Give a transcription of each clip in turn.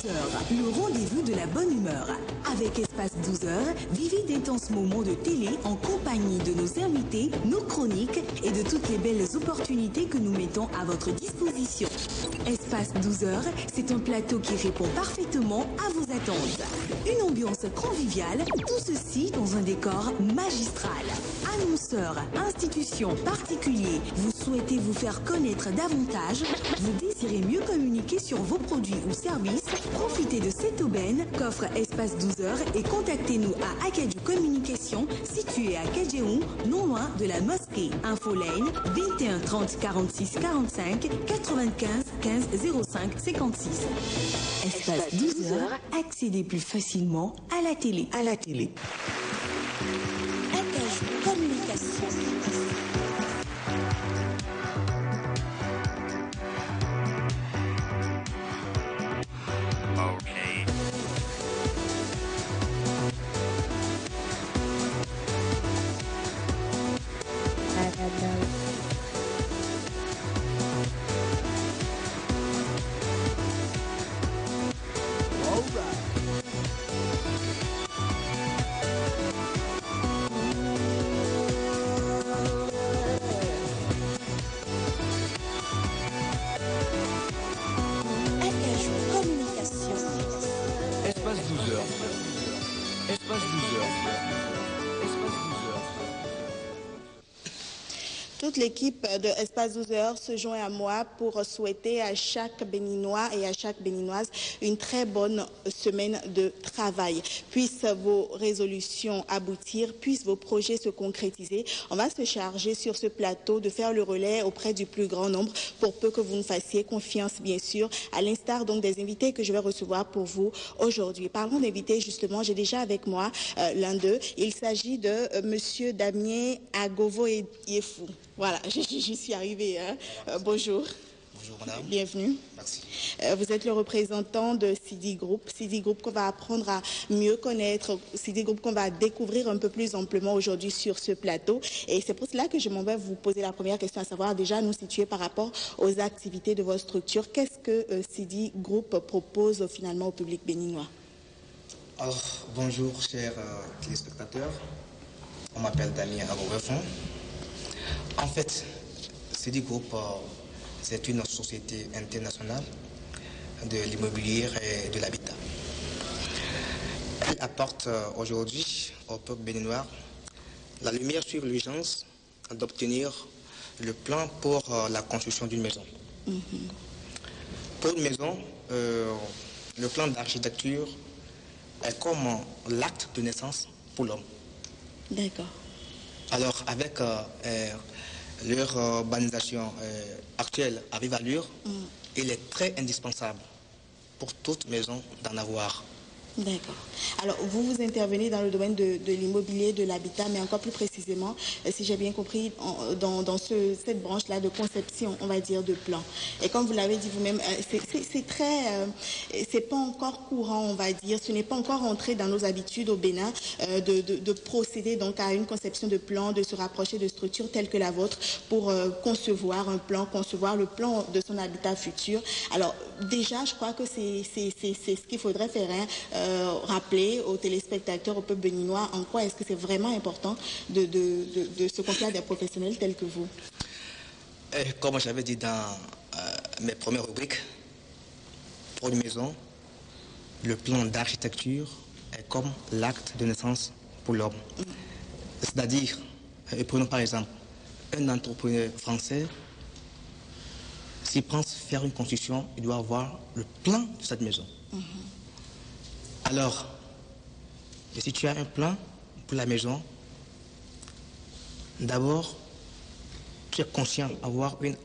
heures, le rendez-vous de la bonne humeur. Avec Espace 12 heures, vivez d'intenses moments de télé en compagnie de nos invités, nos chroniques et de toutes les belles opportunités que nous mettons à votre disposition. Espace 12 heures, c'est un plateau qui répond parfaitement à vos attentes. Une ambiance conviviale, tout ceci dans un décor magistral. Annonceurs, institutions, particuliers, vous souhaitez vous faire connaître davantage, vous désirez mieux communiquer sur vos produits ou services, profitez de cette aubaine qu'offre Espace 12 heures et contactez-nous à Akadju Communication, situé à Kadjeou, non loin de la mosquée. Infolane 21 30 46 45 95 15 05 56. Espace 12 heures, accédez plus facilement à la télé. Akadju Communication. Toute l'équipe de Espace 12 heures se joint à moi pour souhaiter à chaque Béninois et à chaque Béninoise une très bonne semaine de travail. Puissent vos résolutions aboutir, puissent vos projets se concrétiser. On va se charger sur ce plateau de faire le relais auprès du plus grand nombre pour peu que vous nous fassiez confiance, bien sûr, à l'instar donc des invités que je vais recevoir pour vous aujourd'hui. Parlons d'invités, justement, j'ai déjà avec moi l'un d'eux. Il s'agit de Monsieur Damien Agovo Yefou. Voilà, j'y suis arrivée. Hein. Bonjour. Bonjour madame. Bienvenue. Merci. Vous êtes le représentant de Sidi Group qu'on va apprendre à mieux connaître, Sidi Group qu'on va découvrir un peu plus amplement aujourd'hui sur ce plateau. Et c'est pour cela que je m'en vais vous poser la première question, à savoir déjà nous situer par rapport aux activités de votre structure. Qu'est-ce que Sidi Group propose finalement au public béninois? Alors, bonjour chers téléspectateurs. On m'appelle Damien Agogo. En fait, Sidi Group, c'est une société internationale de l'immobilier et de l'habitat. Elle apporte aujourd'hui au peuple béninois la lumière sur l'urgence d'obtenir le plan pour la construction d'une maison. Pour une maison, le plan d'architecture est comme l'acte de naissance pour l'homme. D'accord. Alors, avec leur urbanisation actuelle à vive allure, il est très indispensable pour toute maison d'en avoir. D'accord. Alors, vous intervenez dans le domaine de l'immobilier, de l'habitat, mais encore plus précisément, si j'ai bien compris, dans cette branche-là de conception, on va dire, de plan. Et comme vous l'avez dit vous-même, c'est pas encore courant, on va dire, ce n'est pas encore entré dans nos habitudes au Bénin de procéder donc à une conception de plan, de se rapprocher de structures telles que la vôtre pour concevoir un plan, concevoir le plan de son habitat futur. Alors, déjà, je crois que c'est ce qu'il faudrait faire, hein, rappeler aux téléspectateurs, au peuple béninois, en quoi est-ce que c'est vraiment important de se confier à des professionnels tels que vous. Comme j'avais dit dans mes premières rubriques, pour une maison, le plan d'architecture est comme l'acte de naissance pour l'homme. C'est-à-dire, prenons par exemple, un entrepreneur français, s'il pense faire une construction, il doit avoir le plan de cette maison. Alors, si tu as un plan pour la maison, d'abord, tu es conscient d'avoir une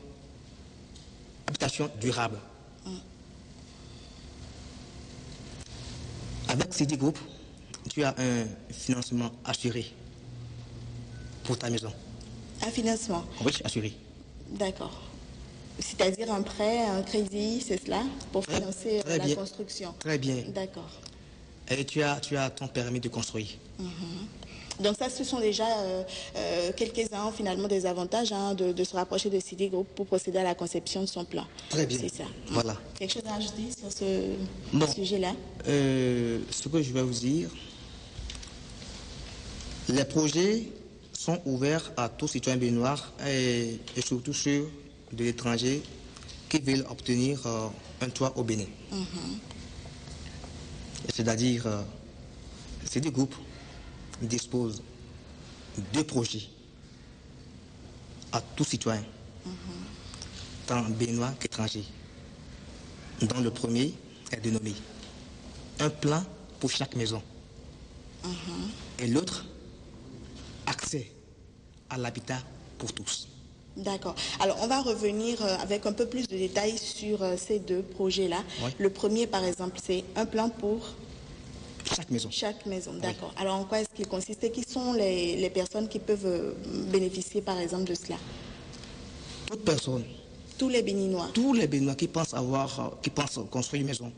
habitation durable. Avec Sidi Group, tu as un financement assuré pour ta maison. Un financement? Oui, assuré. D'accord. C'est-à-dire un prêt, un crédit, c'est cela, pour financer la construction? Très bien. D'accord. Et tu as ton permis de construire. Donc ça, ce sont déjà quelques-uns finalement des avantages de se rapprocher de Sidi Group pour procéder à la conception de son plan. Très bien. C'est ça. Voilà. Quelque chose à ajouter sur ce sujet-là? Ce que je vais vous dire, les projets sont ouverts à tous citoyens béninois et surtout ceux de l'étranger qui veulent obtenir un toit au Bénin. C'est-à-dire, Sidi Group dispose de projets à tout citoyen, tant béninois qu'étranger, dont le premier est dénommé un plan pour chaque maison et l'autre accès à l'habitat pour tous. D'accord. Alors, on va revenir avec un peu plus de détails sur ces deux projets-là. Oui. Le premier, par exemple, c'est un plan pour Chaque maison. chaque maison. D'accord. Alors, en quoi est-ce qu'il consiste et qui sont les personnes qui peuvent bénéficier, par exemple, de cela? Toute personne, Tous les Béninois. tous les Béninois qui pensent construire une maison,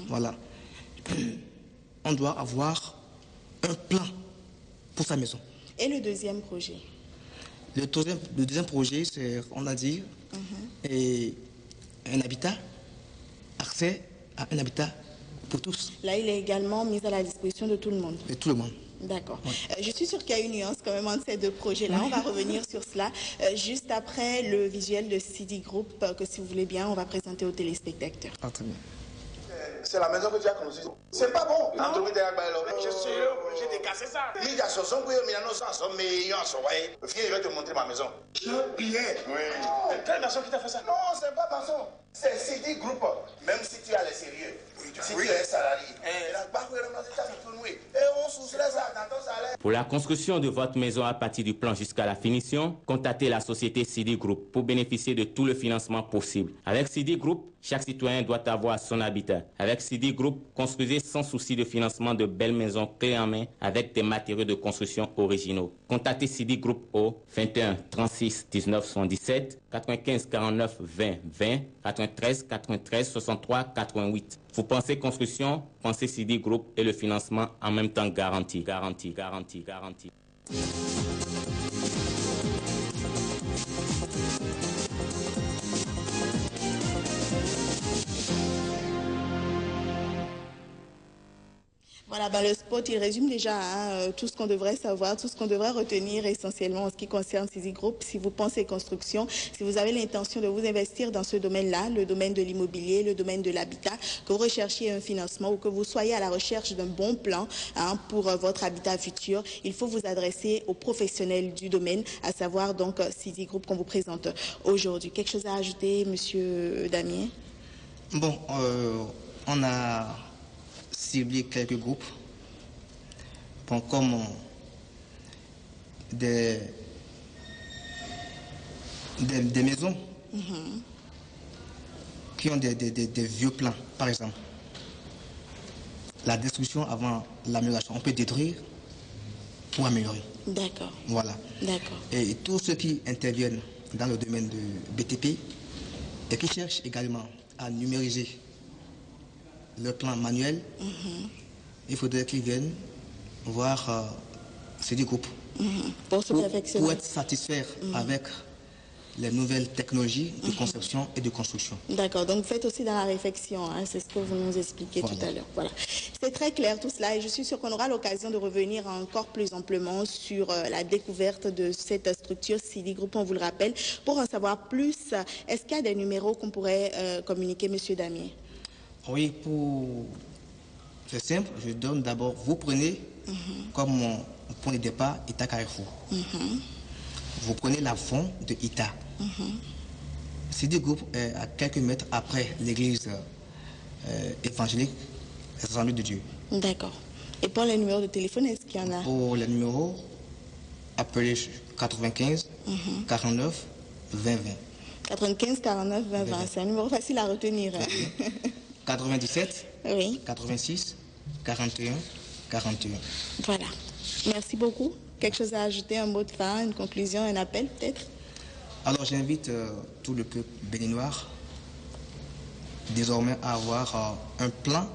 voilà, on doit avoir un plan pour sa maison. Et le deuxième projet? Le deuxième projet, c'est, on a dit, et un habitat, accès à un habitat pour tous Là, il est également mis à la disposition de tout le monde. et tout le monde. D'accord. Je suis sûre qu'il y a une nuance quand même entre ces deux projets-là. On va revenir sur cela juste après le visuel de Sidi Group que, si vous voulez bien, on va présenter aux téléspectateurs. Ah, très bien. C'est la maison que tu as construite. C'est pas bon. Je suis obligé de casser ça. Je vais te montrer ma maison. Bien. Oui. Quelle maçon qui t'a fait ça? Non, c'est pas maçon. C'est Sidi Group. Même si tu as les sérieux, si tu es salarié, on soustrait ça dans ton salaire. Pour la construction de votre maison à partir du plan jusqu'à la finition, contactez la société Sidi Group pour bénéficier de tout le financement possible. Avec Sidi Group, chaque citoyen doit avoir son habitat. Avec Sidi Group, construisez sans souci de financement de belles maisons clés en main avec des matériaux de construction originaux. Contactez Sidi Group au 21 36 19 77, 95 49 20 20, 93 93 63 88. Vous pensez construction, pensez Sidi Group et le financement en même temps garanti. Garanti, garanti, garanti. Voilà, le spot, il résume déjà tout ce qu'on devrait savoir, tout ce qu'on devrait retenir essentiellement en ce qui concerne Sidi Group. Si vous pensez construction, si vous avez l'intention de vous investir dans ce domaine-là, le domaine de l'immobilier, le domaine de l'habitat, que vous recherchiez un financement ou que vous soyez à la recherche d'un bon plan pour votre habitat futur, il faut vous adresser aux professionnels du domaine, à savoir donc Sidi Group qu'on vous présente aujourd'hui. Quelque chose à ajouter, Monsieur Damien? Bon, on a ciblé quelques groupes, bon, comme des maisons qui ont des vieux plans, par exemple. La destruction avant l'amélioration, on peut détruire pour améliorer. D'accord. Voilà. D'accord. Et tous ceux qui interviennent dans le domaine de BTP et qui cherchent également à numériser le plan manuel, il faudrait qu'ils viennent voir Sidi Group Pour se perfectionner. pour être satisfaits avec les nouvelles technologies de conception et de construction. D'accord, donc faites aussi dans la réflexion, c'est ce que vous nous expliquez Voilà. tout à l'heure. Voilà. C'est très clair tout cela et je suis sûre qu'on aura l'occasion de revenir encore plus amplement sur la découverte de cette structure Sidi Group, on vous le rappelle. Pour en savoir plus, est-ce qu'il y a des numéros qu'on pourrait communiquer, Monsieur Damien? Oui, c'est simple, je donne d'abord, vous prenez comme point de départ Ita Carrefour. Vous prenez la fond de Ita. Sidi Group est à quelques mètres après l'église évangélique des Assemblées de Dieu. D'accord. Et pour les numéros de téléphone, est-ce qu'il y en a? Pour les numéros, appelez 95 49 20 20. 95 49 20 20, c'est un numéro facile à retenir. 97 Oui, 86 41 41. voilà. Merci beaucoup. Quelque chose à ajouter, un mot de fin, une conclusion, un appel peut-être? Alors j'invite tout le peuple béninois désormais à avoir un plan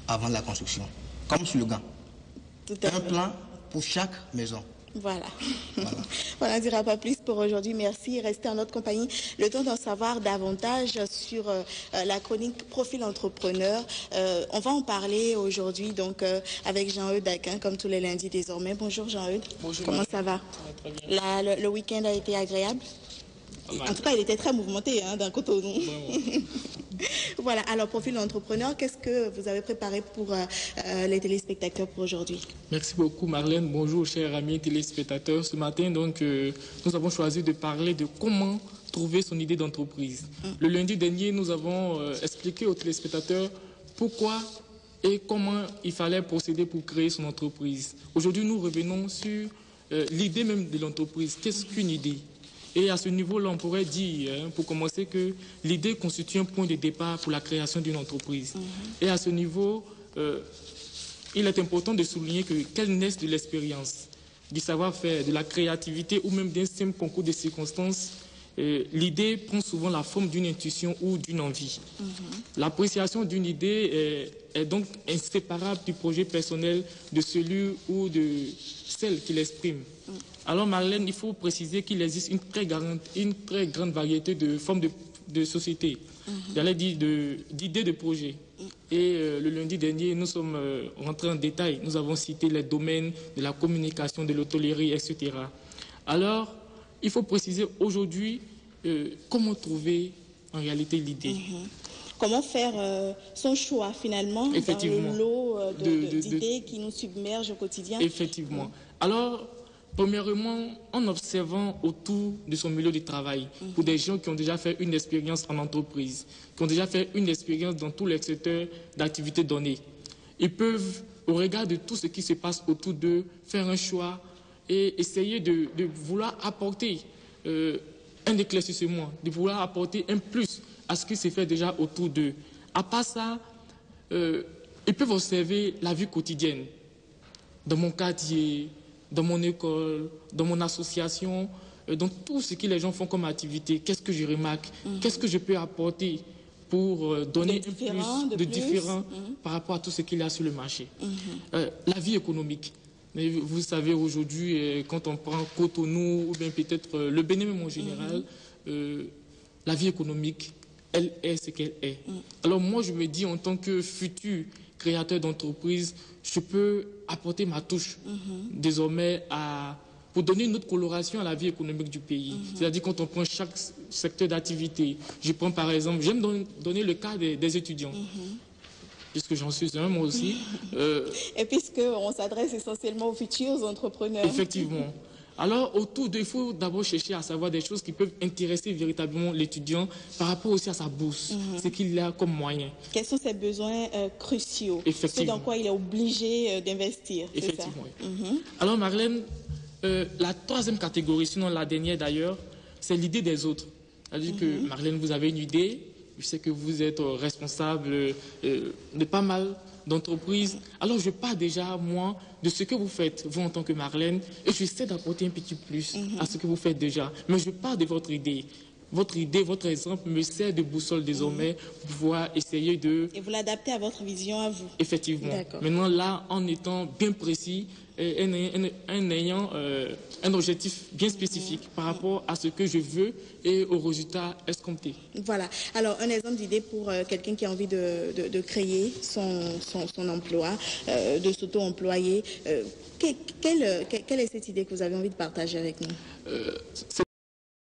avant la construction. Comme slogan. Tout à Un fait. plan pour chaque maison. Voilà. On n'en dira pas plus pour aujourd'hui. Merci. Restez en notre compagnie. Le temps d'en savoir davantage sur la chronique Profil Entrepreneur. On va en parler aujourd'hui donc avec Jean-Eudes Daquin, comme tous les lundis désormais. Bonjour Jean-Eudes. Bonjour. Comment ça va? Très bien. Le week-end a été agréable? En tout cas, il était très mouvementé d'un Cotonou. Voilà, alors Profil Entrepreneur, qu'est-ce que vous avez préparé pour les téléspectateurs pour aujourd'hui? Merci beaucoup Marlène. Bonjour chers amis téléspectateurs. Ce matin, donc, nous avons choisi de parler de comment trouver son idée d'entreprise. Le lundi dernier, nous avons expliqué aux téléspectateurs pourquoi et comment il fallait procéder pour créer son entreprise. Aujourd'hui, nous revenons sur l'idée même de l'entreprise. Qu'est-ce qu'une idée? Et à ce niveau-là, on pourrait dire, pour commencer, que l'idée constitue un point de départ pour la création d'une entreprise. Et à ce niveau, il est important de souligner qu'elle naisse de l'expérience, du savoir-faire, de la créativité ou même d'un simple concours de circonstances. L'idée prend souvent la forme d'une intuition ou d'une envie. L'appréciation d'une idée est donc inséparable du projet personnel de celui ou de celle qui l'exprime. Alors Marlène, il faut préciser qu'il existe une très grande variété de formes de société, j'allais dire d'idées de projets. Et le lundi dernier, nous sommes rentrés en détail. Nous avons cité les domaines de la communication, de l'hôtellerie, etc. Alors, il faut préciser aujourd'hui comment trouver en réalité l'idée. Comment faire son choix finalement dans le lot d'idées qui nous submergent au quotidien? Effectivement. Alors, premièrement, en observant autour de son milieu de travail, pour des gens qui ont déjà fait une expérience en entreprise, qui ont déjà fait une expérience dans tous les secteurs d'activité donnés, ils peuvent, au regard de tout ce qui se passe autour d'eux, faire un choix et essayer de vouloir apporter un éclaircissement, de vouloir apporter un plus à ce qui se fait déjà autour d'eux. À part ça, ils peuvent observer la vie quotidienne, dans mon quartier, dans mon école, dans mon association, dans tout ce que les gens font comme activité. Qu'est-ce que je remarque? Qu'est-ce que je peux apporter pour donner un plus de différent par rapport à tout ce qu'il y a sur le marché? La vie économique. Mais vous savez, aujourd'hui, quand on prend Cotonou ou bien peut-être le Bénin même en général, la vie économique, elle est ce qu'elle est. Alors moi, je me dis en tant que futur créateur d'entreprise, je peux apporter ma touche désormais pour donner une autre coloration à la vie économique du pays. C'est-à-dire quand on prend chaque secteur d'activité, je prends par exemple, j'aime donner le cas des étudiants, puisque j'en suis un moi aussi. Et puisqu'on s'adresse essentiellement aux futurs entrepreneurs. Effectivement. Alors, autour d'eux, il faut d'abord chercher à savoir des choses qui peuvent intéresser véritablement l'étudiant par rapport aussi à sa bourse, ce qu'il a comme moyen. Quels sont ses besoins cruciaux? Ce dans quoi il est obligé d'investir. Effectivement. Alors, Marlène, la troisième catégorie, sinon la dernière d'ailleurs, c'est l'idée des autres. C'est-à-dire que, Marlène, vous avez une idée, je sais que vous êtes responsable de pas mal d'entreprise. Alors je pars déjà, moi, de ce que vous faites, vous en tant que Marlène, et j'essaie d'apporter un petit plus à ce que vous faites déjà. Mais je pars de votre idée. Votre idée, votre exemple me sert de boussole désormais pour pouvoir essayer de... Et vous l'adaptez à votre vision, à vous. Effectivement. Maintenant, là, en étant bien précis, en ayant un objectif bien spécifique par rapport à ce que je veux et aux résultats escomptés. Voilà. Alors, un exemple d'idée pour quelqu'un qui a envie de créer son emploi, de s'auto-employer. Quelle est cette idée que vous avez envie de partager avec nous?